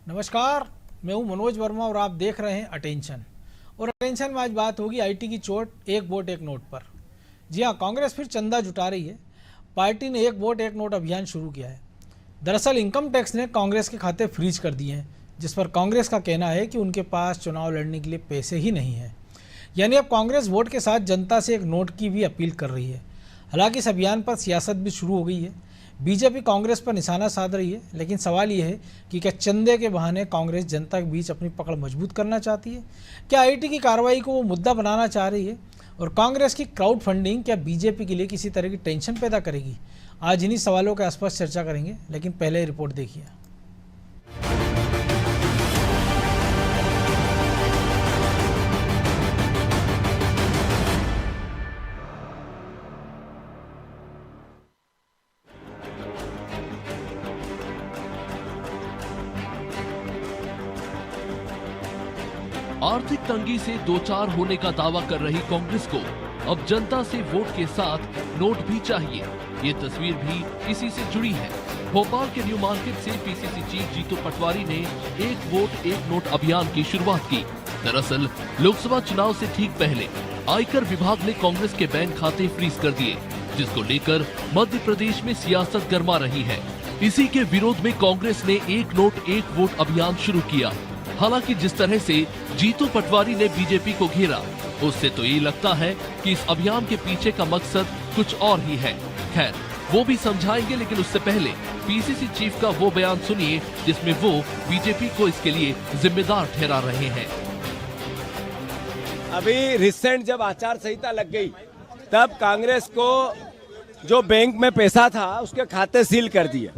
नमस्कार, मैं हूं मनोज वर्मा और आप देख रहे हैं अटेंशन। और अटेंशन में आज बात होगी आईटी की चोट, एक वोट एक नोट पर। जी हां, कांग्रेस फिर चंदा जुटा रही है। पार्टी ने एक वोट एक नोट अभियान शुरू किया है। दरअसल इनकम टैक्स ने कांग्रेस के खाते फ्रीज कर दिए हैं, जिस पर कांग्रेस का कहना है कि उनके पास चुनाव लड़ने के लिए पैसे ही नहीं हैं। यानी अब कांग्रेस वोट के साथ जनता से एक नोट की भी अपील कर रही है। हालांकि इस अभियान पर सियासत भी शुरू हो गई है। बीजेपी कांग्रेस पर निशाना साध रही है, लेकिन सवाल यह है कि क्या चंदे के बहाने कांग्रेस जनता के बीच अपनी पकड़ मजबूत करना चाहती है? क्या आईटी की कार्रवाई को वो मुद्दा बनाना चाह रही है? और कांग्रेस की क्राउड फंडिंग क्या बीजेपी के लिए किसी तरह की टेंशन पैदा करेगी? आज इन्हीं सवालों के आसपास चर्चा करेंगे, लेकिन पहले रिपोर्ट देखिए। आर्थिक तंगी से दो चार होने का दावा कर रही कांग्रेस को अब जनता से वोट के साथ नोट भी चाहिए। ये तस्वीर भी इसी से जुड़ी है। भोपाल के न्यू मार्केट से पीसीसी चीफ जीतू पटवारी ने एक वोट एक नोट अभियान की शुरुआत की। दरअसल लोकसभा चुनाव से ठीक पहले आयकर विभाग ने कांग्रेस के बैंक खाते फ्रीज कर दिए, जिसको लेकर मध्य प्रदेश में सियासत गर्मा रही है। इसी के विरोध में कांग्रेस ने एक नोट एक वोट अभियान शुरू किया। हालांकि जिस तरह से जीतू पटवारी ने बीजेपी को घेरा, उससे तो ये लगता है कि इस अभियान के पीछे का मकसद कुछ और ही है। खैर, वो भी समझाएंगे, लेकिन उससे पहले पीसीसी चीफ का वो बयान सुनिए जिसमें वो बीजेपी को इसके लिए जिम्मेदार ठहरा रहे हैं। अभी रिसेंट जब आचार संहिता लग गई, तब कांग्रेस को जो बैंक में पैसा था उसके खाते सील कर दिए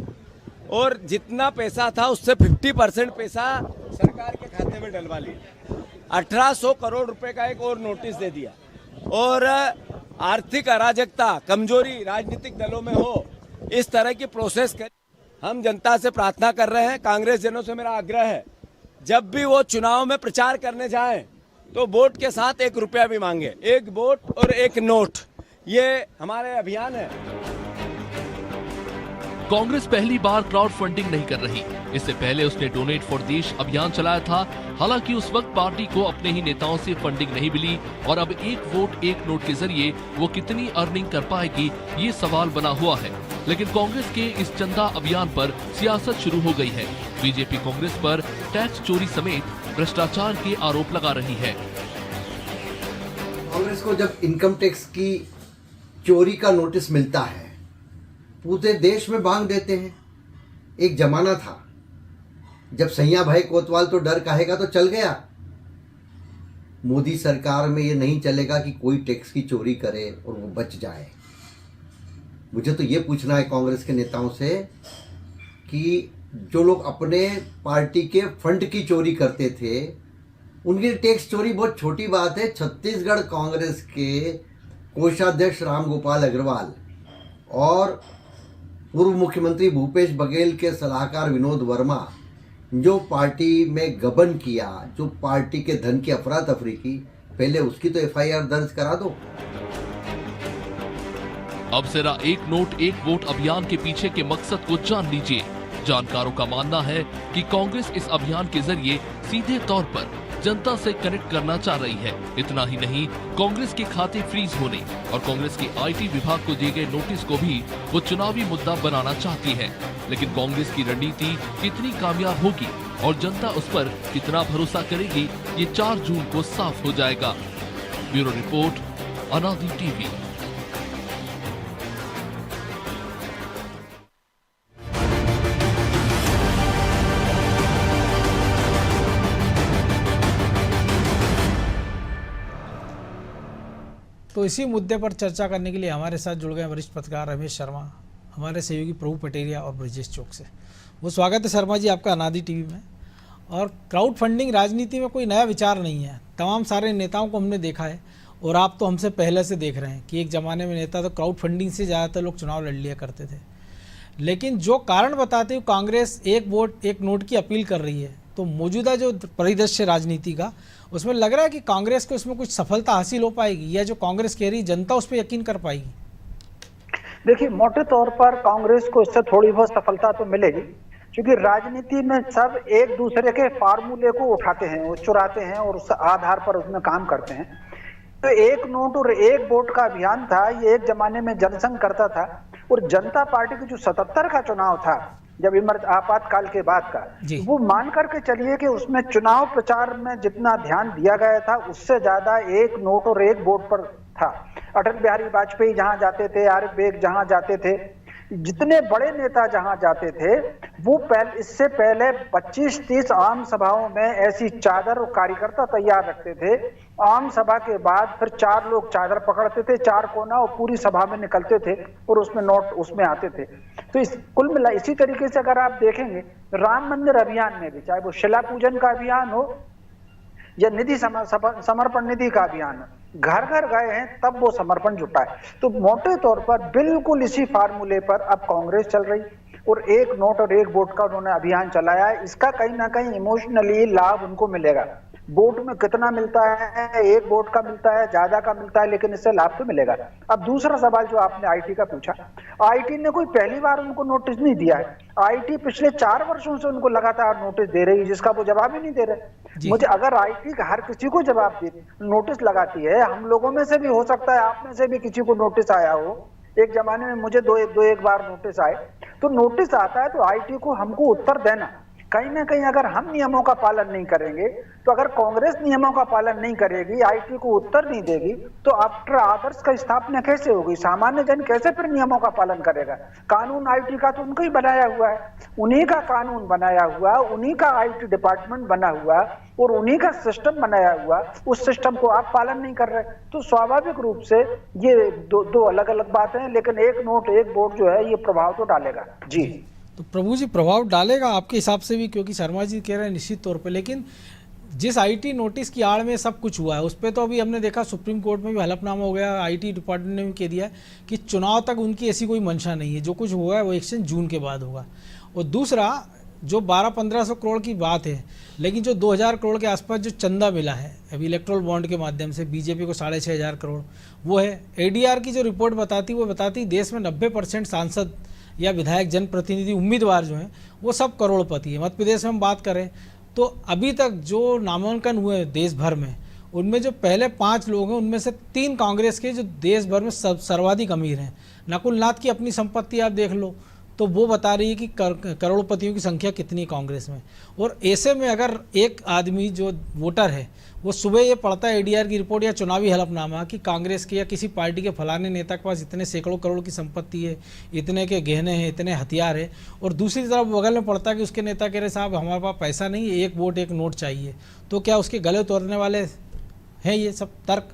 और जितना पैसा था उससे 50% पैसा सरकार के खाते में डलवा लिया। 1800 करोड़ रुपए का एक और नोटिस दे दिया। और आर्थिक अराजकता, कमजोरी राजनीतिक दलों में हो, इस तरह की प्रोसेस कर। हम जनता से प्रार्थना कर रहे हैं, कांग्रेस जनों से मेरा आग्रह है, जब भी वो चुनाव में प्रचार करने जाएं तो वोट के साथ 1 रुपया भी मांगे। एक वोट और एक नोट, ये हमारे अभियान है। कांग्रेस पहली बार क्राउड फंडिंग नहीं कर रही। इससे पहले उसने डोनेट फॉर देश अभियान चलाया था। हालांकि उस वक्त पार्टी को अपने ही नेताओं से फंडिंग नहीं मिली और अब एक वोट एक नोट के जरिए वो कितनी अर्निंग कर पाएगी, ये सवाल बना हुआ है। लेकिन कांग्रेस के इस चंदा अभियान पर सियासत शुरू हो गई है। बीजेपी कांग्रेस पर टैक्स चोरी समेत भ्रष्टाचार के आरोप लगा रही है। कांग्रेस को जब इनकम टैक्स की चोरी का नोटिस मिलता है, पूरे देश में बांध देते हैं। एक जमाना था जब सैया भाई कोतवाल तो डर काहेगा तो चल गया। मोदी सरकार में ये नहीं चलेगा कि कोई टैक्स की चोरी करे और वो बच जाए। मुझे तो ये पूछना है कांग्रेस के नेताओं से कि जो लोग अपने पार्टी के फंड की चोरी करते थे, उनकी टैक्स चोरी बहुत छोटी बात है। छत्तीसगढ़ कांग्रेस के कोषाध्यक्ष रामगोपाल अग्रवाल और पूर्व मुख्यमंत्री भूपेश बघेल के सलाहकार विनोद वर्मा, जो पार्टी में गबन किया, जो पार्टी के धन की अफरा तफरी की, पहले उसकी तो एफआईआर दर्ज करा दो। अब जरा एक नोट एक वोट अभियान के पीछे के मकसद को जान लीजिए। जानकारों का मानना है कि कांग्रेस इस अभियान के जरिए सीधे तौर पर जनता से कनेक्ट करना चाह रही है। इतना ही नहीं, कांग्रेस के खाते फ्रीज होने और कांग्रेस के आईटी विभाग को दिए गए नोटिस को भी वो चुनावी मुद्दा बनाना चाहती है। लेकिन कांग्रेस की रणनीति कितनी कामयाब होगी और जनता उस पर कितना भरोसा करेगी, ये 4 जून को साफ हो जाएगा। ब्यूरो रिपोर्ट, अनादि टीवी। तो इसी मुद्दे पर चर्चा करने के लिए हमारे साथ जुड़ गए वरिष्ठ पत्रकार रमेश शर्मा, हमारे सहयोगी प्रभु पटेरिया और ब्रजेश चौक से। वो स्वागत है शर्मा जी आपका अनादि टीवी में। और क्राउड फंडिंग राजनीति में कोई नया विचार नहीं है। तमाम सारे नेताओं को हमने देखा है और आप तो हमसे पहले से देख रहे हैं कि एक ज़माने में नेता तो क्राउड फंडिंग से ज़्यादातर लोग चुनाव लड़ लिया करते थे। लेकिन जो कारण बताते हुए कांग्रेस एक वोट एक नोट की अपील कर रही है, तो मौजूदा जो परिदृश्य राजनीति का, उसमें लग रहा है कि कांग्रेस को इसमें कुछ सफलता हासिल हो पाएगी, या जो कांग्रेस कह रही जनता उस पर यकीन कर पाएगी? देखिए, मोटे तौर पर कांग्रेस को इससे थोड़ी बहुत सफलता तो मिलेगी। क्योंकि राजनीति में सब एक दूसरे के फार्मूले को उठाते हैं, वो चुराते हैं और उस आधार पर उसमें काम करते हैं। तो एक नोट और एक वोट का अभियान था, ये एक जमाने में जनसंघ करता था। और जनता पार्टी की जो 77 का चुनाव था, जब आपातकाल के बाद का, वो मान करके चलिए कि उसमें चुनाव प्रचार में जितना ध्यान दिया गया था उससे ज्यादा एक नोट और एक वोट पर था। अटल बिहारी वाजपेयी जहां जाते थे, आरिफ बेग जहां जाते थे, जितने बड़े नेता जहां जाते थे, वो इससे पहले 25-30 आम सभाओं में ऐसी चादर और कार्यकर्ता तैयार रखते थे। आम सभा के बाद फिर 4 लोग चादर पकड़ते थे, 4 कोना, और पूरी सभा में निकलते थे और उसमें नोट उसमें आते थे। तो कुल मिला इसी तरीके से अगर आप देखेंगे राम मंदिर अभियान में भी, चाहे वो शिला पूजन का अभियान हो या निधि समर्पण निधि का अभियान, घर घर गए हैं तब वो समर्पण जुटा है। तो मोटे तौर पर बिल्कुल इसी फार्मूले पर अब कांग्रेस चल रही और एक नोट और एक वोट का उन्होंने अभियान चलाया है। इसका कहीं ना कहीं इमोशनली लाभ उनको मिलेगा। वोट में कितना मिलता है, एक वोट का मिलता है, ज्यादा का मिलता है, लेकिन इससे लाभ तो मिलेगा। अब दूसरा सवाल जो आपने आईटी का पूछा, आईटी ने कोई पहली बार उनको नोटिस नहीं दिया है। आईटी पिछले 4 वर्षों से उनको लगातार नोटिस दे रही है, जिसका वो जवाब ही नहीं दे रहे। मुझे अगर आईटी हर किसी को जवाब दे नोटिस लगाती है, हम लोगों में से भी हो सकता है, आप में से भी किसी को नोटिस आया हो, एक जमाने में मुझे एक बार नोटिस आए, तो नोटिस आता है तो आईटी को हमको उत्तर देना। कहीं ना कहीं अगर हम नियमों का पालन नहीं करेंगे, तो अगर कांग्रेस नियमों का पालन नहीं करेगी, आईटी को उत्तर नहीं देगी, तो आफ्टर आदर्श का स्थापना कैसे होगी? सामान्य जन कैसे फिर नियमों का पालन करेगा? कानून आईटी का तो उनका ही बनाया हुआ है, उन्हीं का कानून बनाया हुआ, उन्हीं का आईटी डिपार्टमेंट बना हुआ और उन्हीं का सिस्टम बनाया हुआ, उस सिस्टम को आप पालन नहीं कर रहे। तो स्वाभाविक रूप से ये दो अलग अलग बातें हैं, लेकिन एक नोट एक वोट जो है ये प्रभाव तो डालेगा। जी तो प्रभु जी, प्रभाव डालेगा आपके हिसाब से भी, क्योंकि शर्मा जी कह रहे हैं निश्चित तौर पे, लेकिन जिस आईटी नोटिस की आड़ में सब कुछ हुआ है उस पर तो अभी हमने देखा सुप्रीम कोर्ट में भी हलफनामा हो गया, आईटी डिपार्टमेंट ने भी कह दिया कि चुनाव तक उनकी ऐसी कोई मंशा नहीं है, जो कुछ हुआ है वो इलेक्शन जून के बाद होगा। और दूसरा जो 1200-1500 करोड़ की बात है, लेकिन जो 2000 करोड़ के आसपास जो चंदा मिला है अभी इलेक्ट्रल बॉन्ड के माध्यम से बीजेपी को 6500 करोड़, वो है। एडीआर की जो रिपोर्ट बताती देश में 90% सांसद या विधायक, जनप्रतिनिधि, उम्मीदवार जो हैं वो सब करोड़पति है। मध्य प्रदेश में हम बात करें तो अभी तक जो नामांकन हुए देश भर में, उनमें जो पहले 5 लोग हैं उनमें से 3 कांग्रेस के जो देश भर में सर्वाधिक अमीर हैं। नकुल नाथ की अपनी संपत्ति आप देख लो तो वो बता रही है कि करोड़पतियों की संख्या कितनी कांग्रेस में। और ऐसे में अगर एक आदमी जो वोटर है वो सुबह ये पढ़ता है एडीआर की रिपोर्ट या चुनावी हलफनामा कि कांग्रेस के या किसी पार्टी के फलाने नेता के पास इतने सैकड़ों करोड़ की संपत्ति है, इतने के गहने हैं, इतने हथियार है, और दूसरी तरफ बगल में पढ़ता है कि उसके नेता कह रहे साहब हमारे पास पैसा नहीं है, एक वोट एक नोट चाहिए, तो क्या उसके गले तोड़ने वाले हैं ये सब तर्क?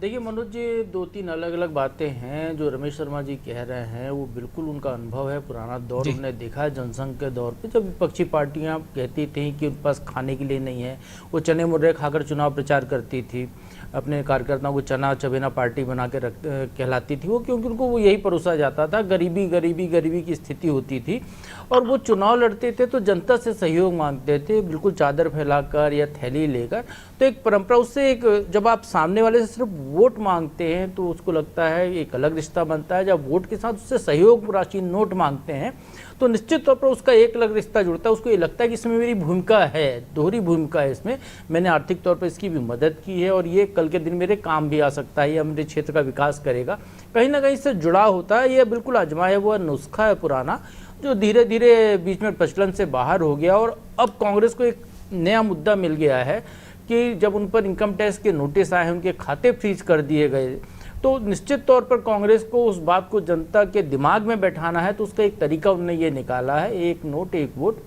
देखिए मनोज जी, 2-3 अलग अलग बातें हैं जो रमेश शर्मा जी कह रहे हैं, वो बिल्कुल उनका अनुभव है, पुराना दौर उन्होंने देखा है। जनसंघ के दौर पे जब विपक्षी पार्टियां कहती थी कि उनके पास खाने के लिए नहीं है, वो चने मुर्रे खाकर चुनाव प्रचार करती थी, अपने कार्यकर्ताओं को चना चबेना पार्टी बना के कहलाती थी वो, क्योंकि उनको वो यही परोसा जाता था, गरीबी गरीबी गरीबी की स्थिति होती थी। और वो चुनाव लड़ते थे तो जनता से सहयोग मांगते थे, बिल्कुल चादर फैलाकर या थैली लेकर। तो एक परंपरा, उससे एक जब आप सामने वाले से सिर्फ वोट मांगते हैं तो उसको लगता है एक अलग रिश्ता बनता है। जब वोट के साथ उससे सहयोग राशि नोट मांगते हैं तो निश्चित तौर पर उसका एक अलग रिश्ता जुड़ता है। उसको ये लगता है कि इसमें मेरी भूमिका है, दोहरी भूमिका है इसमें, मैंने आर्थिक तौर पर इसकी भी मदद की है और ये कल के दिन मेरे काम भी आ सकता है या मेरे क्षेत्र का विकास करेगा, कहीं ना कहीं इससे जुड़ा होता है। ये बिल्कुल आजमाया हुआ नुस्खा है पुराना, जो धीरे धीरे बीच में प्रचलन से बाहर हो गया। और अब कांग्रेस को एक नया मुद्दा मिल गया है कि जब उन पर इनकम टैक्स के नोटिस आए हैं, उनके खाते फ्रीज कर दिए गए, तो निश्चित तौर पर कांग्रेस को उस बात को जनता के दिमाग में बैठाना है। तो उसका एक तरीका उन्होंने ये निकाला है, एक नोट एक वोट।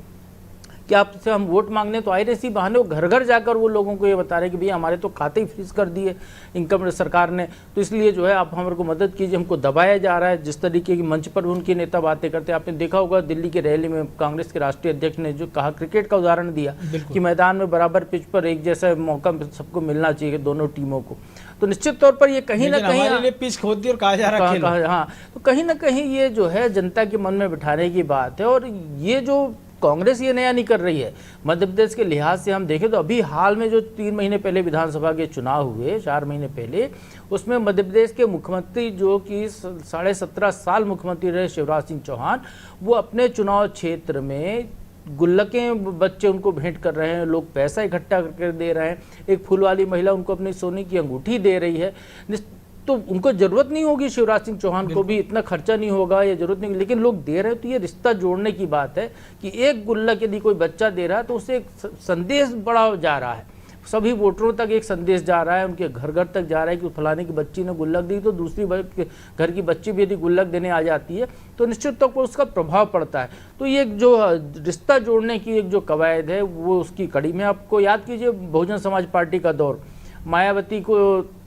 कि आपसे हम वोट मांगने तो आए, इसी बहाने वो घर घर जाकर वो लोगों को ये बता रहे कि भैया हमारे तो खाते ही फ्रीज कर दिए इनकम सरकार ने, तो इसलिए जो है आप हमारे को मदद कीजिए, हमको दबाया जा रहा है। जिस तरीके की मंच पर उनके नेता बातें करते हैं, आपने देखा होगा दिल्ली की रैली में कांग्रेस के राष्ट्रीय अध्यक्ष ने जो कहा, क्रिकेट का उदाहरण दिया कि मैदान में बराबर पिच पर एक जैसा मौका सबको मिलना चाहिए दोनों टीमों को। तो निश्चित तौर पर ये कहीं ना कहीं पिच खोद दी और कहा जा रहा है, हाँ, तो कहीं ना कहीं ये जो है जनता के मन में बिठाने की बात है। और ये जो कांग्रेस ये नया नहीं कर रही है, मध्य प्रदेश के लिहाज से हम देखें तो अभी हाल में जो 3 महीने पहले विधानसभा के चुनाव हुए, 4 महीने पहले, उसमें मध्य प्रदेश के मुख्यमंत्री जो कि 17.5 साल मुख्यमंत्री रहे शिवराज सिंह चौहान, वो अपने चुनाव क्षेत्र में गुल्लकें बच्चे उनको भेंट कर रहे हैं, लोग पैसा इकट्ठा करके दे रहे हैं, एक फूल वाली महिला उनको अपनी सोने की अंगूठी दे रही है, तो उनको जरूरत नहीं होगी, शिवराज सिंह चौहान को भी इतना खर्चा नहीं होगा या जरूरत नहीं, लेकिन लोग दे रहे हैं। तो ये रिश्ता जोड़ने की बात है कि एक गुल्लक यदि कोई बच्चा दे रहा है तो उससे एक संदेश बड़ा जा रहा है, सभी वोटरों तक एक संदेश जा रहा है, उनके घर घर तक जा रहा है कि फलाने की बच्ची ने गुल्लक दी तो दूसरी घर की बच्ची भी यदि गुल्लक देने आ जाती है तो निश्चित तौर पर उसका प्रभाव पड़ता है। तो ये जो रिश्ता जोड़ने की एक जो कवायद है वो उसकी कड़ी में, आपको याद कीजिए बहुजन समाज पार्टी का दौर, मायावती को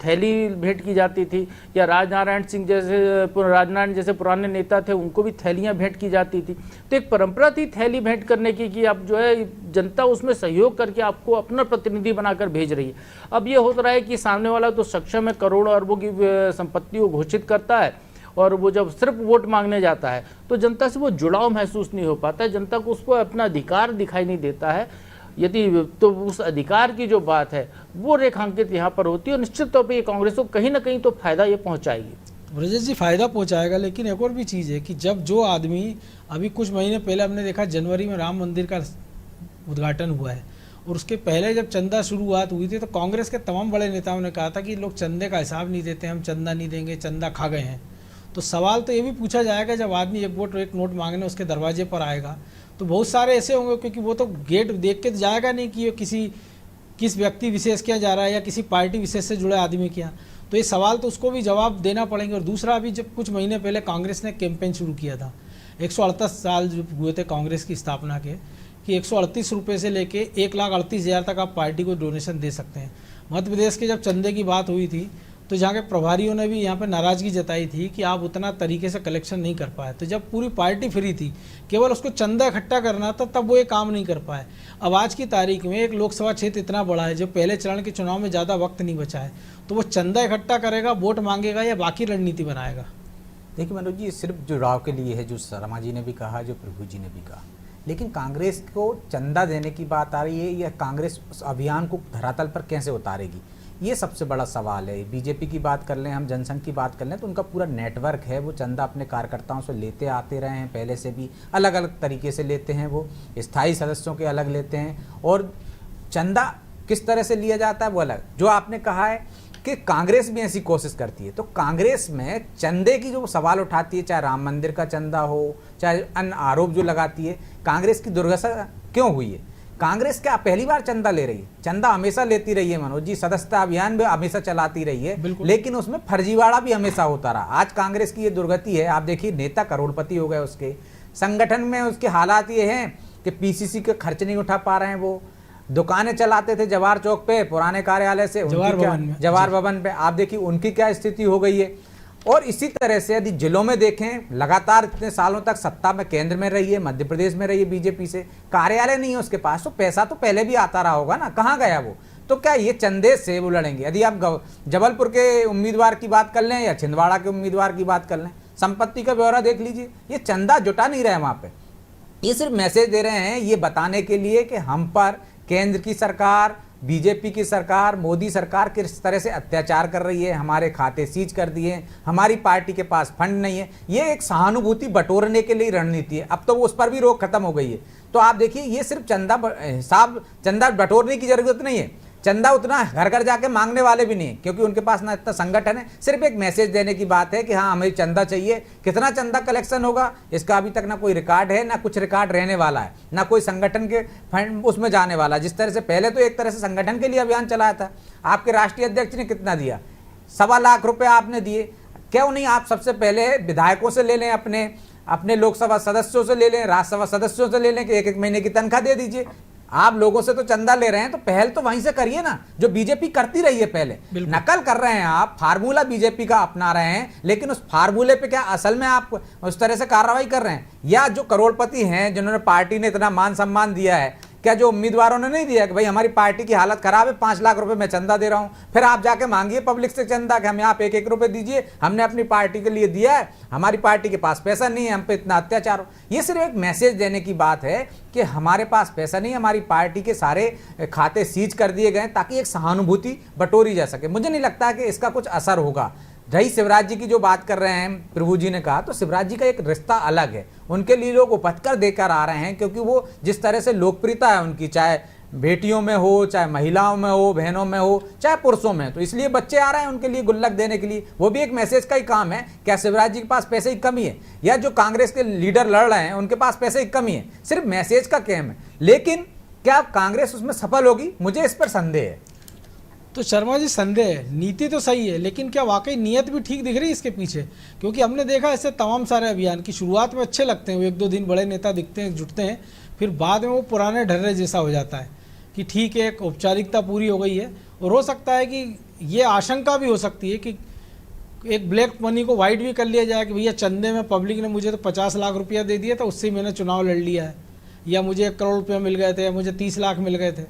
थैली भेंट की जाती थी, या राजनारायण जैसे पुराने नेता थे उनको भी थैलियां भेंट की जाती थी। तो एक परंपरा थी थैली भेंट करने की कि आप जो है जनता उसमें सहयोग करके आपको अपना प्रतिनिधि बनाकर भेज रही है। अब ये हो रहा है कि सामने वाला तो सक्षम है, करोड़ों अरबों की संपत्ति को घोषित करता है, और वो जब सिर्फ वोट मांगने जाता है तो जनता से वो जुड़ाव महसूस नहीं हो पाता है, जनता को उसको अपना अधिकार दिखाई नहीं देता है। यदि तो उस अधिकार की जो बात है वो रेखांकित यहाँ पर होती है, और निश्चित तौर पे ये कांग्रेस को कहीं ना कहीं तो फायदा ये पहुँचाएगी। ब्रजेश जी फायदा पहुँचाएगा, लेकिन एक और भी चीज़ है कि जब जो आदमी, अभी कुछ महीने पहले हमने देखा जनवरी में राम मंदिर का उद्घाटन हुआ है, और उसके पहले जब चंदा शुरुआत हुई थी तो कांग्रेस के तमाम बड़े नेताओं ने कहा था कि लोग चंदे का हिसाब नहीं देते, हम चंदा नहीं देंगे, चंदा खा गए हैं। तो सवाल तो ये भी पूछा जाएगा, जब आदमी एक वोट एक नोट मांगने उसके दरवाजे पर आएगा तो बहुत सारे ऐसे होंगे, क्योंकि वो तो गेट देख के जाएगा नहीं कि ये किस व्यक्ति विशेष के यहाँ जा रहा है या किसी पार्टी विशेष से जुड़े आदमी के यहाँ। तो ये सवाल तो उसको भी जवाब देना पड़ेंगे। और दूसरा, अभी जब कुछ महीने पहले कांग्रेस ने कैंपेन शुरू किया था, 138 साल जो हुए थे कांग्रेस की स्थापना के, कि 138 रुपये से लेके 1,38,000 तक आप पार्टी को डोनेशन दे सकते हैं। मध्य प्रदेश के जब चंदे की बात हुई थी तो जहाँ के प्रभारियों ने भी यहाँ पर नाराज़गी जताई थी कि आप उतना तरीके से कलेक्शन नहीं कर पाए। तो जब पूरी पार्टी फ्री थी, केवल उसको चंदा इकट्ठा करना था, तब वो ये काम नहीं कर पाए। अब आज की तारीख में एक लोकसभा क्षेत्र इतना बड़ा है, जो पहले चरण के चुनाव में ज़्यादा वक्त नहीं बचा है, तो वो चंदा इकट्ठा करेगा, वोट मांगेगा या बाकी रणनीति बनाएगा? देखिए मनोज जी, सिर्फ जुड़ाव के लिए है, जो शर्मा जी ने भी कहा, जो प्रभु जी ने भी कहा, लेकिन कांग्रेस को चंदा देने की बात आ रही है, या कांग्रेस उस अभियान को धरातल पर कैसे उतारेगी, ये सबसे बड़ा सवाल है। बीजेपी की बात कर लें, हम जनसंघ की बात कर लें, तो उनका पूरा नेटवर्क है, वो चंदा अपने कार्यकर्ताओं से लेते आते रहे हैं, पहले से भी अलग अलग तरीके से लेते हैं, वो स्थायी सदस्यों के अलग लेते हैं, और चंदा किस तरह से लिया जाता है वो अलग। जो आपने कहा है कि कांग्रेस भी ऐसी कोशिश करती है, तो कांग्रेस में चंदे की जो सवाल उठाती है, चाहे राम मंदिर का चंदा हो, चाहे अन्य आरोप जो लगाती है, कांग्रेस की दुर्दशा क्यों हुई है? कांग्रेस क्या पहली बार चंदा ले रही है? चंदा हमेशा लेती रही है मनोज जी, सदस्यता अभियान भी हमेशा चलाती रही है, लेकिन उसमें फर्जीवाड़ा भी हमेशा होता रहा। आज कांग्रेस की ये दुर्गति है, आप देखिए नेता करोड़पति हो गए, उसके संगठन में उसके हालात ये हैं कि पीसीसी के खर्च नहीं उठा पा रहे हैं, वो दुकानें चलाते थे जवाहर चौक पे पुराने कार्यालय से, जवाहर भवन पे, आप देखिए उनकी क्या स्थिति हो गई है। और इसी तरह से यदि जिलों में देखें, लगातार इतने सालों तक सत्ता में केंद्र में रही है, मध्य प्रदेश में रही है बीजेपी से, कार्यालय नहीं है उसके पास, तो पैसा तो पहले भी आता रहा होगा ना, कहाँ गया वो? तो क्या ये चंदे से वो लड़ेंगे? यदि आप जबलपुर के उम्मीदवार की बात कर लें या छिंदवाड़ा के उम्मीदवार की बात कर लें, संपत्ति का ब्यौरा देख लीजिए, ये चंदा जुटा नहीं रहे वहाँ पे। ये सिर्फ मैसेज दे रहे हैं ये बताने के लिए कि हम पर केंद्र की सरकार, बीजेपी की सरकार, मोदी सरकार किस तरह से अत्याचार कर रही है, हमारे खाते सीज कर दिए, हमारी पार्टी के पास फंड नहीं है। ये एक सहानुभूति बटोरने के लिए रणनीति है, अब तो उस पर भी रोक खत्म हो गई है। तो आप देखिए, ये सिर्फ चंदा बटोरने की जरूरत नहीं है, चंदा उतना घर घर जाके मांगने वाले भी नहीं है, क्योंकि उनके पास ना इतना संगठन है। सिर्फ एक मैसेज देने की बात है कि हाँ हमें चंदा चाहिए। कितना चंदा कलेक्शन होगा इसका अभी तक ना कोई रिकॉर्ड है, ना कुछ रिकॉर्ड रहने वाला है, ना कोई संगठन के फंड उसमें जाने वाला। जिस तरह से पहले तो एक तरह से संगठन के लिए अभियान चलाया था, आपके राष्ट्रीय अध्यक्ष ने कितना दिया, 1.25 लाख रुपए आपने दिए। क्यों नहीं आप सबसे पहले विधायकों से ले लें, अपने लोकसभा सदस्यों से ले लें, राज्यसभा सदस्यों से ले लें कि 1-1 महीने की तनख्वाह दे दीजिए। आप लोगों से तो चंदा ले रहे हैं, तो पहल तो वहीं से करिए ना, जो बीजेपी करती रही है पहले। नकल कर रहे हैं आप, फार्मूला बीजेपी का अपना रहे हैं, लेकिन उस फार्मूले पे क्या असल में आप उस तरह से कार्रवाई कर रहे हैं? या जो करोड़पति हैं, जिन्होंने पार्टी ने इतना मान सम्मान दिया है, क्या जो उम्मीदवारों ने नहीं दिया कि भाई हमारी पार्टी की हालत खराब है, 5 लाख रुपए मैं चंदा दे रहा हूं, फिर आप जाके मांगिए पब्लिक से चंदा कि हमें आप 1-1 रुपए दीजिए, हमने अपनी पार्टी के लिए दिया है, हमारी पार्टी के पास पैसा नहीं है, हम पे इतना अत्याचार हो। ये सिर्फ एक मैसेज देने की बात है कि हमारे पास पैसा नहीं, हमारी पार्टी के सारे खाते सीज कर दिए गए, ताकि एक सहानुभूति बटोरी जा सके। मुझे नहीं लगता कि इसका कुछ असर होगा। रही शिवराज जी की जो बात कर रहे हैं प्रभु जी ने कहा, तो शिवराज जी का एक रिश्ता अलग है, उनके लिए लोग उपजकर देकर आ रहे हैं, क्योंकि वो जिस तरह से लोकप्रियता है उनकी, चाहे बेटियों में हो, चाहे महिलाओं में हो, बहनों में हो, चाहे पुरुषों में, तो इसलिए बच्चे आ रहे हैं उनके लिए गुल्लक देने के लिए। वो भी एक मैसेज का ही काम है। क्या शिवराज जी के पास पैसे की कमी है, या जो कांग्रेस के लीडर लड़ रहे हैं उनके पास पैसे की कमी है? सिर्फ मैसेज का गेम है, लेकिन क्या कांग्रेस उसमें सफल होगी? मुझे इस पर संदेह है। तो शर्मा जी, संदेह है, नीति तो सही है, लेकिन क्या वाकई नीयत भी ठीक दिख रही है इसके पीछे? क्योंकि हमने देखा ऐसे तमाम सारे अभियान की शुरुआत में अच्छे लगते हैं, वो 1-2 दिन बड़े नेता दिखते हैं, जुटते हैं, फिर बाद में वो पुराने ढर्रे जैसा हो जाता है कि ठीक है, एक औपचारिकता पूरी हो गई है। और हो सकता है कि ये आशंका भी हो सकती है कि एक ब्लैक मनी को वाइट भी कर लिया जाए कि भैया चंदे में पब्लिक ने मुझे तो 50 लाख रुपया दे दिया था, उससे मैंने चुनाव लड़ लिया है, या मुझे 1 करोड़ रुपया मिल गए थे, या मुझे 30 लाख मिल गए थे।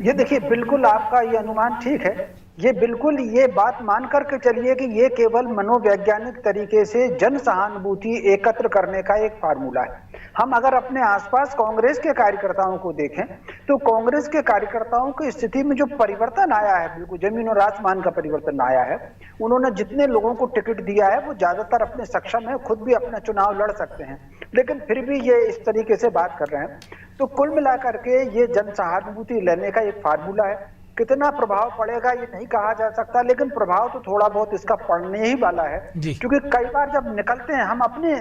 ये देखिए, बिल्कुल आपका ये अनुमान ठीक है। ये बिल्कुल ये बात मान करके चलिए कि ये केवल मनोवैज्ञानिक तरीके से जन सहानुभूति एकत्र करने का एक फार्मूला है। हम अगर अपने आसपास कांग्रेस के कार्यकर्ताओं को देखें तो कांग्रेस के कार्यकर्ताओं की स्थिति में जो परिवर्तन आया है, बिल्कुल जमीन और आसमान का परिवर्तन आया है। उन्होंने जितने लोगों को टिकट दिया है वो ज्यादातर अपने सक्षम है, खुद भी अपना चुनाव लड़ सकते हैं, लेकिन फिर भी ये इस तरीके से बात कर रहे हैं। तो कुल मिलाकर के ये जन सहानुभूति लेने का एक फार्मूला है। कितना प्रभाव पड़ेगा ये नहीं कहा जा सकता, लेकिन प्रभाव तो थोड़ा बहुत इसका पड़ने ही वाला है। क्योंकि कई बार जब निकलते हैं, हम अपने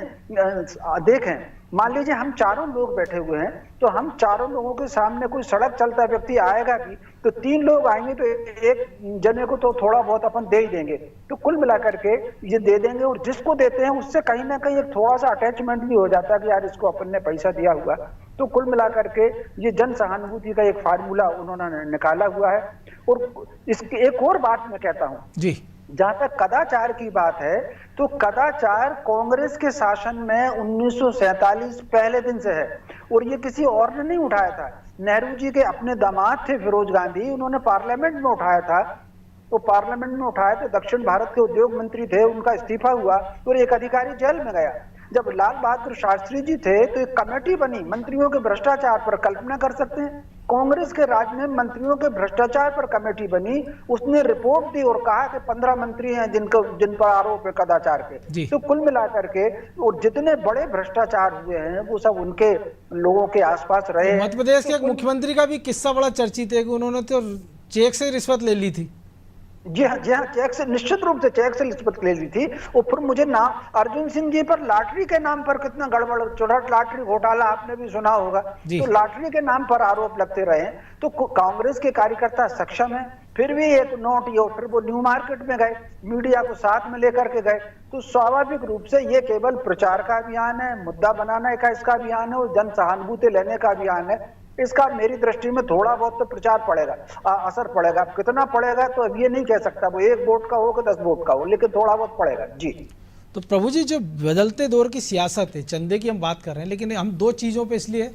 देखें, मान लीजिए हम चारों लोग बैठे हुए हैं, तो हम चारों लोगों के सामने कोई सड़क चलता व्यक्ति आएगा भी तो 3 लोग आएंगे तो एक जने को तो थोड़ा बहुत अपन दे ही देंगे। तो कुल मिलाकर के ये दे देंगे, और जिसको देते हैं उससे कहीं ना कहीं एक थोड़ा सा अटैचमेंट भी हो जाता है कि यार इसको अपन ने पैसा दिया हुआ। तो कुल मिलाकर के ये जन सहानुभूति का एक फार्मूला उन्होंने निकाला हुआ है। और इसकी एक और बात मैं कहता हूँ जी, जहां तक कदाचार की बात है, तो कदाचार कांग्रेस के शासन में 1947 पहले दिन से है, और ये किसी और ने नहीं उठाया था। नेहरू जी के अपने दामाद थे फिरोज गांधी, उन्होंने पार्लियामेंट में उठाया था। वो पार्लियामेंट में उठाया तो दक्षिण भारत के उद्योग मंत्री थे, उनका इस्तीफा हुआ और एक अधिकारी जेल में गया। जब लाल बहादुर शास्त्री जी थे तो एक कमेटी बनी मंत्रियों के भ्रष्टाचार पर। कल्पना कर सकते हैं, कांग्रेस के राज में मंत्रियों के भ्रष्टाचार पर कमेटी बनी, उसने रिपोर्ट दी और कहा कि 15 मंत्री हैं जिन पर आरोप है कदाचार के। तो कुल मिलाकर के और जितने बड़े भ्रष्टाचार हुए हैं वो सब उनके लोगों के आसपास रहे। मध्य प्रदेश के एक मुख्यमंत्री का भी किस्सा बड़ा चर्चित है कि उन्होंने तो चेक से रिश्वत ले ली थी। जी हाँ, चेक से, निश्चित रूप से चेक से रिश्वत ले ली थी। और फिर मुझे नाम अर्जुन सिंह जी पर लॉटरी के नाम पर कितना गड़बड़, चौराट लॉटरी घोटाला आपने भी सुना होगा, तो लॉटरी के नाम पर आरोप लगते रहे। तो कांग्रेस के कार्यकर्ता सक्षम है, फिर भी एक नोट ये, फिर वो न्यू मार्केट में गए, मीडिया को साथ में लेकर के गए। तो स्वाभाविक रूप से ये केवल प्रचार का अभियान है, मुद्दा बनाने का इसका अभियान है और जन सहानुभूति लेने का अभियान है। इसका मेरी दृष्टि में थोड़ा बहुत तो प्रचार पड़ेगा, असर पड़ेगा। कितना पड़ेगा तो अब ये नहीं कह सकता, वो 1 वोट का हो कि 10 वोट का हो, लेकिन थोड़ा बहुत पड़ेगा। जी, तो प्रभु जी, जो बदलते दौर की सियासत है, चंदे की हम बात कर रहे हैं, लेकिन हम 2 चीज़ों पे इसलिए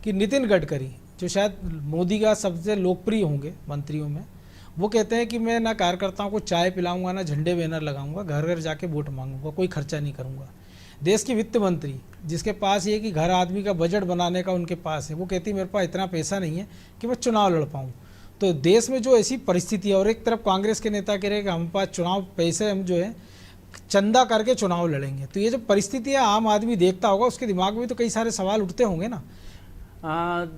कि नितिन गडकरी जो शायद मोदी का सबसे लोकप्रिय होंगे मंत्रियों में, वो कहते हैं कि मैं ना कार्यकर्ताओं को चाय पिलाऊंगा, ना झंडे बैनर लगाऊंगा, घर घर जाके वोट मांगूंगा, कोई खर्चा नहीं करूंगा। देश की वित्त मंत्री जिसके पास ये कि घर आदमी का बजट बनाने का उनके पास है, वो कहती है मेरे पास इतना पैसा नहीं है कि मैं चुनाव लड़ पाऊँ। तो देश में जो ऐसी परिस्थिति है, और एक तरफ कांग्रेस के नेता कह रहे हैं कि हम पास चुनाव पैसे, हम जो है चंदा करके चुनाव लड़ेंगे, तो ये जो परिस्थिति है आम आदमी देखता होगा, उसके दिमाग में तो कई सारे सवाल उठते होंगे ना।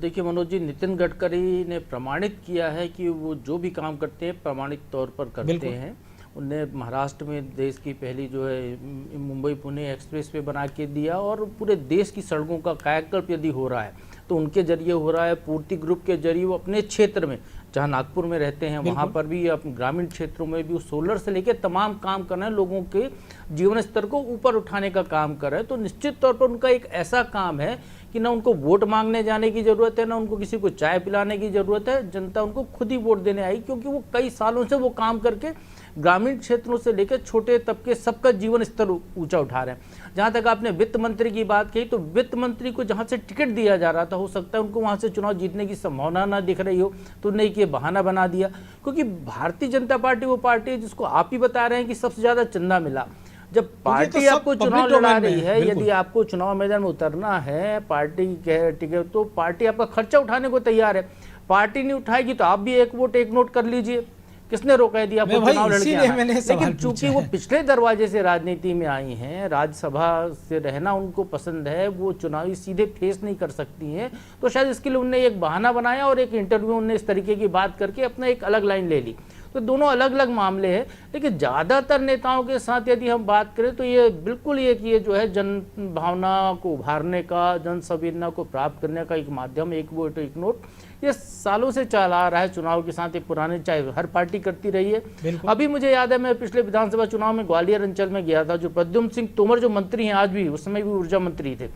देखिए मनोज जी, नितिन गडकरी ने प्रमाणित किया है कि वो जो भी काम करते हैं प्रामाणिक तौर पर करते हैं। उनने महाराष्ट्र में देश की पहली जो है मुंबई पुणे एक्सप्रेस वे बना के दिया, और पूरे देश की सड़कों का कायाकल्प यदि हो रहा है तो उनके जरिए हो रहा है। पूर्ति ग्रुप के जरिए वो अपने क्षेत्र में, जहां नागपुर में रहते हैं वहां पर भी, ग्रामीण क्षेत्रों में भी सोलर से लेकर तमाम काम कर रहे हैं, लोगों के जीवन स्तर को ऊपर उठाने का काम कर रहे हैं। तो निश्चित तौर पर उनका एक ऐसा काम है कि ना उनको वोट मांगने जाने की जरूरत है, ना उनको किसी को चाय पिलाने की जरूरत है। जनता उनको खुद ही वोट देने आई, क्योंकि वो कई सालों से वो काम करके ग्रामीण क्षेत्रों से लेकर छोटे तबके सबका जीवन स्तर ऊंचा उठा रहे हैं। जहां तक आपने वित्त मंत्री की बात कही, तो वित्त मंत्री को जहां से टिकट दिया जा रहा था, हो सकता है उनको वहां से चुनाव जीतने की संभावना ना दिख रही हो, तो उन्हें ये बहाना बना दिया। क्योंकि भारतीय जनता पार्टी वो पार्टी है जिसको आप ही बता रहे हैं कि सबसे ज्यादा चंदा मिला। जब पार्टी आपको चुनाव लड़ा रही है, यदि आपको चुनाव मैदान में उतरना है, पार्टी के टिकट, तो पार्टी आपका खर्चा उठाने को तैयार है। पार्टी नहीं उठाएगी तो आप भी 1 वोट 1 नोट कर लीजिए, किसने रोका दिया मैं आपको भाई चुनाव लड़के इसीलिए आना? मैंने सवाल लेकिन पूछा चूंकि वो है। पिछले दरवाजे से राजनीति में आई हैं, राज्यसभा से रहना उनको पसंद है, वो चुनावी सीधे फेस नहीं कर सकती हैं, तो शायद इसके लिए उन्होंने एक बहाना बनाया और एक इंटरव्यू उन्होंने इस तरीके की बात करके अपना एक अलग लाइन ले ली। तो दोनों अलग अलग मामले हैं, लेकिन ज़्यादातर नेताओं के साथ यदि हम बात करें तो ये बिल्कुल ये जो है जन भावना को उभारने का, जन संवेदना को प्राप्त करने का एक माध्यम, एक वोट एक नोट, ये सालों से चला आ रहा है चुनाव के साथ। ये पुराने चाहे हर पार्टी करती रही है। अभी मुझे याद है, मैं पिछले विधानसभा चुनाव में ग्वालियर अंचल में गया था, जो प्रद्युम्न सिंह तोमर जो मंत्री हैं आज भी, उस समय भी ऊर्जा मंत्री थे,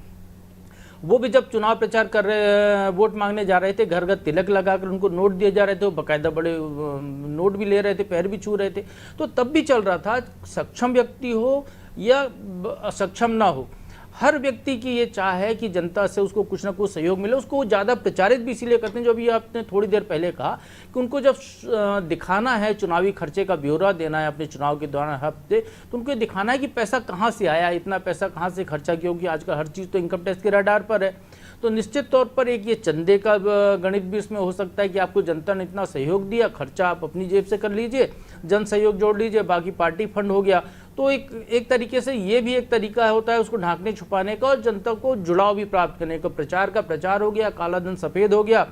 वो भी जब चुनाव प्रचार कर रहे, वोट मांगने जा रहे थे, घर घर तिलक लगाकर उनको नोट दिए जा रहे थे, वो बाकायदा बड़े नोट भी ले रहे थे, पैर भी छू रहे थे। तो तब भी चल रहा था, सक्षम व्यक्ति हो या असक्षम ना हो, हर व्यक्ति की ये चाह है कि जनता से उसको कुछ ना कुछ सहयोग मिले। उसको ज़्यादा प्रचारित भी इसीलिए करते हैं, जो अभी आपने थोड़ी देर पहले कहा कि उनको जब दिखाना है, चुनावी खर्चे का ब्यौरा देना है अपने चुनाव के दौरान हफ्ते, तो उनको दिखाना है कि पैसा कहाँ से आया, इतना पैसा कहाँ से खर्चा किया, क्योंकि आजकल हर चीज़ तो इनकम टैक्स के रडार पर है। तो निश्चित तौर पर एक ये चंदे का गणित भी इसमें हो सकता है कि आपको जनता ने इतना सहयोग दिया, खर्चा आप अपनी जेब से कर लीजिए, जन सहयोग जोड़ लीजिए, बाकी पार्टी फंड हो गया। तो एक तरीके से ये भी एक तरीका होता है उसको ढांकने छुपाने का और जनता को जुड़ाव भी प्राप्त करने का। प्रचार का प्रचार हो गया, काला धन सफ़ेद हो गया,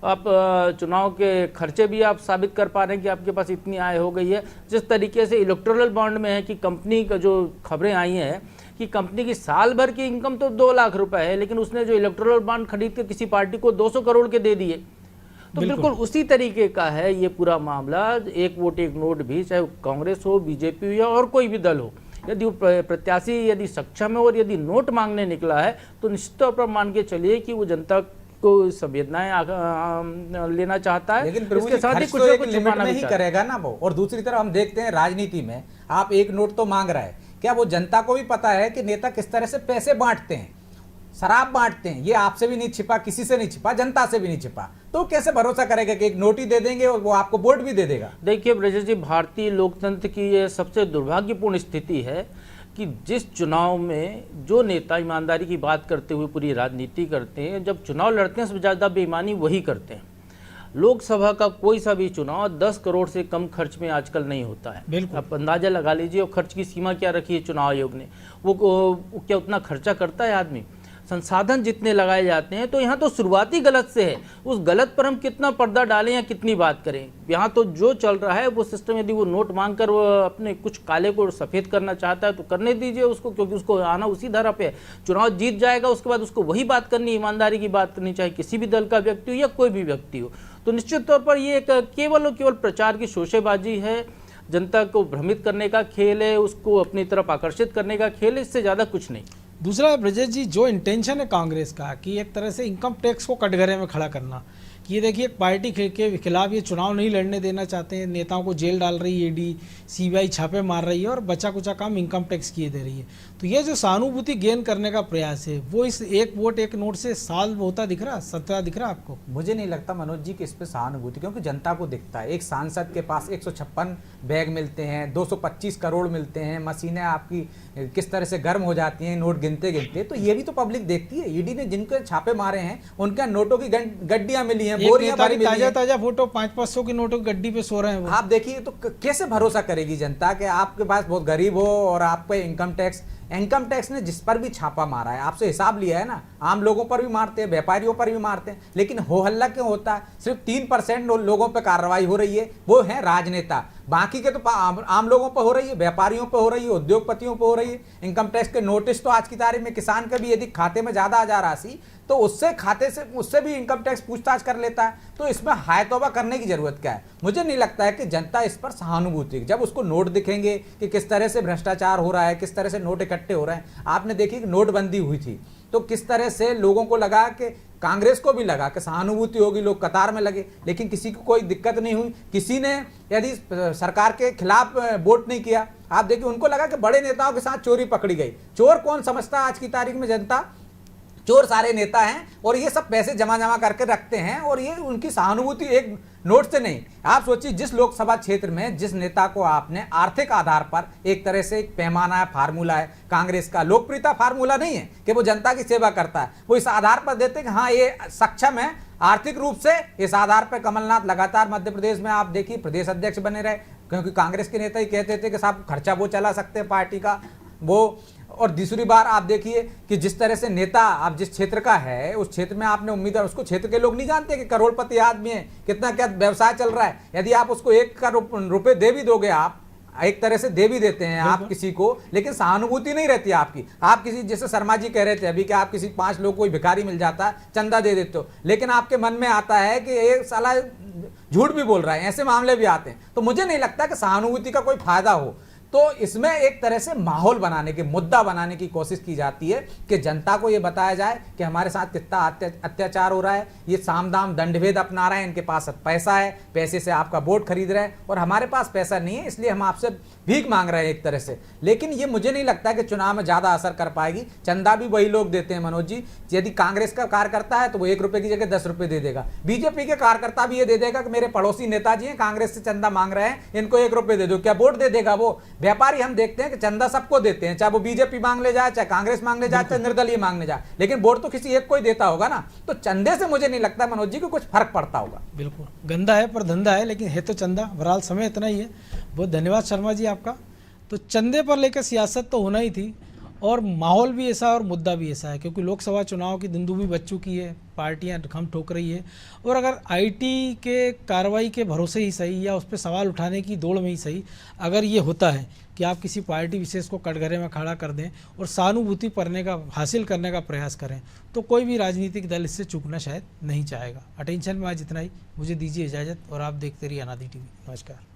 आप चुनाव के खर्चे भी आप साबित कर पा रहे हैं कि आपके पास इतनी आय हो गई है। जिस तरीके से इलेक्टोरल बॉन्ड में है कि कंपनी का जो खबरें आई हैं कि कंपनी की साल भर की इनकम तो 2 लाख रुपए है, लेकिन उसने जो इलेक्टोरल बॉन्ड खरीद के किसी पार्टी को 200 करोड़ के दे दिए। तो बिल्कुल उसी तरीके का है ये पूरा मामला। एक वोट एक नोट भी, चाहे कांग्रेस हो, बीजेपी हो या और कोई भी दल हो, यदि प्रत्याशी यदि सक्षम है और यदि नोट मांगने निकला है तो निश्चित तौर पर मान के चलिए कि वो जनता को संवेदनाएं लेना चाहता है, लेकिन इसके साथ ही कुछ तो ना एक कुछ लिमिट छुपाना में भी ही चाहता है। करेगा ना वो। और दूसरी तरफ हम देखते हैं राजनीति में, आप एक नोट तो मांग रहा है, क्या वो जनता को भी पता है कि नेता किस तरह से पैसे बांटते हैं, शराब बांटते हैं, ये आपसे भी नहीं छिपा, किसी से नहीं छिपा, जनता से भी नहीं छिपा, तो कैसे भरोसा करेगा कि एक नोट ही दे देंगे और वो आपको वोट भी दे देगा? देखिए ब्रजेश जी, भारतीय लोकतंत्र की ये सबसे दुर्भाग्यपूर्ण स्थिति है कि जिस चुनाव में जो नेता ईमानदारी की बात करते हुए पूरी राजनीति करते हैं, जब चुनाव लड़ते हैं सबसे ज़्यादा बेईमानी वही करते हैं। लोकसभा का कोई सा भी चुनाव 10 करोड़ से कम खर्च में आजकल नहीं होता है। बिल्कुल। आप अंदाजा लगा लीजिए। और खर्च की सीमा क्या रखी है चुनाव आयोग ने, वो क्या उतना खर्चा करता है आदमी? संसाधन जितने लगाए जाते हैं, तो यहाँ तो शुरुआती गलत से है, उस गलत पर हम कितना पर्दा डालें या कितनी बात करें। यहाँ तो जो चल रहा है वो सिस्टम, यदि वो नोट मांग कर वो अपने कुछ काले को सफ़ेद करना चाहता है तो करने दीजिए उसको, क्योंकि उसको आना उसी धारा पे है। चुनाव जीत जाएगा, उसके बाद उसको वही बात करनी, ईमानदारी की बात करनी, चाहे किसी भी दल का व्यक्ति हो या कोई भी व्यक्ति हो। तो निश्चित तौर पर ये केवल और केवल प्रचार की शोशेबाजी है, जनता को भ्रमित करने का खेल है, उसको अपनी तरफ आकर्षित करने का खेल है, इससे ज़्यादा कुछ नहीं। दूसरा ब्रजेश जी, जो इंटेंशन है कांग्रेस का कि एक तरह से इनकम टैक्स को कटघरे में खड़ा करना, कि ये देखिए पार्टी के खिलाफ ये चुनाव नहीं लड़ने देना चाहते हैं, नेताओं को जेल डाल रही है ईडी, सीबीआई छापे मार रही है और बचा कुचा काम इनकम टैक्स किए दे रही है। तो ये जो सहानुभूति गेन करने का प्रयास है वो इस एक वोट एक नोट से साल होता दिख रहा, सत्ता दिख रहा आपको? मुझे नहीं लगता मनोज जी कि इस पे सहानुभूति, क्योंकि जनता को दिखता है। एक सांसद के पास 156 बैग मिलते हैं, 225 करोड़ मिलते हैं, मशीनें आपकी किस तरह से गर्म हो जाती हैं नोट गिनते गिनते, तो ये भी तो पब्लिक देखती है। ईडी ने जिनके छापे मारे हैं उनके नोटों की गड्डियां मिली हैं, बोरियां भरी मिली हैं। ताजा फोटो 500-500 की नोटों की गड्डी पे सो रहे हैं वो। आप देखिए तो कैसे भरोसा करेगी जनता कि आपके पास बहुत गरीब हो और आपको इनकम टैक्स ने जिस पर भी छापा मारा है, आपसे हिसाब लिया है ना, आम लोगों पर भी मारते हैं, व्यापारियों पर भी मारते हैं, लेकिन हो हल्ला क्यों होता है? सिर्फ 3% लोगों पर कार्रवाई हो रही है, वो है राजनेता। बाकी के तो आम लोगों पर हो रही है, व्यापारियों पर हो रही है, उद्योगपतियों पर हो रही है। इनकम टैक्स के नोटिस तो आज की तारीख में किसान का भी यदि खाते में ज्यादा आ जा राशि तो उससे भी इनकम टैक्स पूछताछ कर लेता है। तो इसमें हाय तौबा करने की जरूरत क्या है? मुझे नहीं लगता है कि जनता इस पर सहानुभूति, जब उसको नोट दिखेंगे कि किस तरह से भ्रष्टाचार हो रहा है, किस तरह से नोट इकट्ठे हो रहे हैं। आपने देखी कि नोटबंदी हुई थी तो किस तरह से लोगों को लगा कि, कांग्रेस को भी लगा कि सहानुभूति होगी, लोग कतार में लगे, लेकिन किसी को कोई दिक्कत नहीं हुई। किसी ने यदि सरकार के खिलाफ वोट नहीं किया, आप देखिए उनको लगा कि बड़े नेताओं के साथ चोरी पकड़ी गई। चोर कौन समझता है आज की तारीख में जनता? चोर सारे नेता हैं और ये सब पैसे जमा करके रखते हैं और ये उनकी सहानुभूति एक नोट से नहीं। आप सोचिए, जिस लोकसभा क्षेत्र में जिस नेता को आपने आर्थिक आधार पर एक तरह से एक पैमाना है, फार्मूला है, कांग्रेस का लोकप्रियता फार्मूला नहीं है कि वो जनता की सेवा करता है, वो इस आधार पर देते हैं कि हाँ ये सक्षम है आर्थिक रूप से। इस आधार पर कमलनाथ लगातार मध्य प्रदेश में आप देखिए प्रदेश अध्यक्ष बने रहे, क्योंकि कांग्रेस के नेता ही कहते थे कि साहब खर्चा वो चला सकते हैं पार्टी का वो। और दूसरी बार आप देखिए कि जिस तरह से नेता आप जिस क्षेत्र का है उस क्षेत्र में आपने उम्मीदवार, उसको क्षेत्र के लोग नहीं जानते कि करोड़पति आदमी है, कितना क्या व्यवसाय चल रहा है। यदि आप उसको 1 करोड़ रुपए दे भी दोगे, आप एक तरह से दे भी देते हैं आप किसी को, लेकिन सहानुभूति नहीं रहती आपकी। आप किसी, जैसे शर्मा जी कह रहे थे अभी कि आप किसी 5 लोग कोई भिखारी मिल जाता है चंदा दे देते हो, लेकिन आपके मन में आता है कि एक साला झूठ भी बोल रहा है, ऐसे मामले भी आते हैं। तो मुझे नहीं लगता कि सहानुभूति का कोई फायदा हो। तो इसमें एक तरह से माहौल बनाने की, मुद्दा बनाने की कोशिश की जाती है कि जनता को यह बताया जाए कि हमारे साथ कितना अत्याचार हो रहा है, ये साम दाम दंडभेद अपना रहे हैं, इनके पास पैसा है, पैसे से आपका वोट खरीद रहे हैं और हमारे पास पैसा नहीं है, इसलिए हम आपसे भीख मांग रहे हैं एक तरह से। लेकिन ये मुझे नहीं लगता कि चुनाव में ज्यादा असर कर पाएगी। चंदा भी वही लोग देते हैं मनोज जी। यदि कांग्रेस का कार्यकर्ता है तो वो 1 रुपए की जगह 10 रुपए दे देगा, बीजेपी के कार्यकर्ता भी ये दे देगा कि मेरे पड़ोसी नेताजी हैं कांग्रेस से चंदा मांग रहे हैं, इनको 1 रुपए दे दो। क्या वोट दे देगा वो? व्यापारी हम देखते हैं कि चंदा सबको देते हैं, चाहे वो बीजेपी मांग ले जाए, चाहे कांग्रेस मांग ले जाए, चाहे निर्दलीय मांगने जाए, लेकिन वोट तो किसी एक को ही देता होगा ना। तो चंदे से मुझे नहीं लगता मनोज जी को कुछ फर्क पड़ता होगा। बिल्कुल गंदा है पर धंधा है, लेकिन है तो चंदा। बहरहाल समय इतना ही है। बहुत धन्यवाद शर्मा जी आपका। तो चंदे पर लेकर सियासत तो होना ही थी और माहौल भी ऐसा और मुद्दा भी ऐसा है, क्योंकि लोकसभा चुनाव की दुंदुभी बच चुकी है, पार्टियां ढकम ठोक रही है। और अगर आईटी के कार्रवाई के भरोसे ही सही या उस पर सवाल उठाने की दौड़ में ही सही अगर ये होता है कि आप किसी पार्टी विशेष को कटघरे में खड़ा कर दें और सहानुभूति हासिल करने का प्रयास करें, तो कोई भी राजनीतिक दल इससे चूकना शायद नहीं चाहेगा। अटेंशन में आज इतना ही। मुझे दीजिए इजाज़त और आप देखते रहिए अनादि टीवी। नमस्कार।